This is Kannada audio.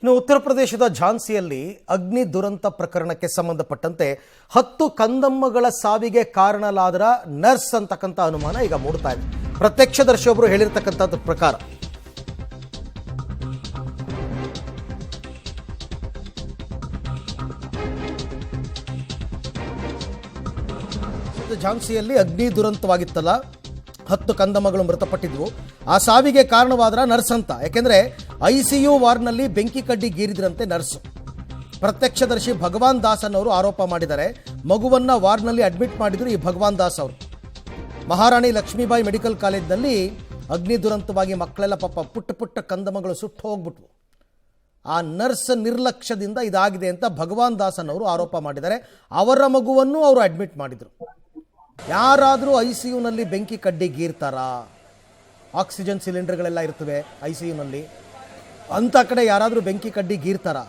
ಇನ್ನು ಉತ್ತರ ಪ್ರದೇಶದ ಝಾನ್ಸಿಯಲ್ಲಿ ಅಗ್ನಿ ದುರಂತ ಪ್ರಕರಣಕ್ಕೆ ಸಂಬಂಧಪಟ್ಟಂತೆ 10 ಕಂದಮ್ಮಗಳ ಸಾವಿಗೆ ಕಾರಣಲಾದ ನರ್ಸ್ ಅಂತಕ್ಕಂಥ ಅನುಮಾನ ಈಗ ಮೂಡ್ತಾ ಇದೆ. ಪ್ರತ್ಯಕ್ಷದರ್ಶಿಯೊಬ್ಬರು ಹೇಳಿರ್ತಕ್ಕಂಥದ್ದು ಪ್ರಕಾರ ಝಾನ್ಸಿಯಲ್ಲಿ ಅಗ್ನಿ ದುರಂತವಾಗಿತ್ತಲ್ಲ, 10 ಕಂದಮ್ಮಗಳು ಮೃತಪಟ್ಟಿದ್ವು. ಆ ಸಾವಿಗೆ ಕಾರಣವಾದ್ರ ನರ್ಸ್ ಅಂತ. ಯಾಕೆಂದ್ರೆ ICU ವಾರ್ಡ್ನಲ್ಲಿ ಬೆಂಕಿ ಕಡ್ಡಿ ಗೀರಿದ್ರಂತೆ ನರ್ಸ್. ಪ್ರತ್ಯಕ್ಷದರ್ಶಿ ಭಗವಾನ್ ದಾಸ್ ಅನ್ನೋರು ಆರೋಪ ಮಾಡಿದ್ದಾರೆ. ಮಗುವನ್ನ ವಾರ್ಡ್ನಲ್ಲಿ ಅಡ್ಮಿಟ್ ಮಾಡಿದ್ರು ಈ ಭಗವಾನ್ ದಾಸ್ ಅವರು. ಮಹಾರಾಣಿ ಲಕ್ಷ್ಮೀಬಾಯಿ ಮೆಡಿಕಲ್ ಕಾಲೇಜ್ನಲ್ಲಿ ಅಗ್ನಿ ದುರಂತವಾಗಿ ಮಕ್ಕಳೆಲ್ಲ ಪಾಪ ಪುಟ್ಟ ಕಂದಮ್ಮಗಳು ಸುಟ್ಟು ಹೋಗ್ಬಿಟ್ವು. ಆ ನರ್ಸ್ ನಿರ್ಲಕ್ಷ್ಯದಿಂದ ಇದಾಗಿದೆ ಅಂತ ಭಗವಾನ್ ದಾಸ್ ಅನ್ನೋರು ಆರೋಪ ಮಾಡಿದ್ದಾರೆ. ಅವರ ಮಗುವನ್ನು ಅವರು ಅಡ್ಮಿಟ್ ಮಾಡಿದ್ರು. ಯಾರಾದರೂ ICUನಲ್ಲಿ ಬೆಂಕಿ ಕಡ್ಡಿ ಗೀರ್ತಾರಾ? ಆಕ್ಸಿಜನ್ ಸಿಲಿಂಡರ್ಗಳೆಲ್ಲ ಇರ್ತವೆ ICUನಲ್ಲಿ, ಅಂಥ ಕಡೆ ಯಾರಾದರೂ ಬೆಂಕಿ ಕಡ್ಡಿ ಗೀರ್ತಾರಾ?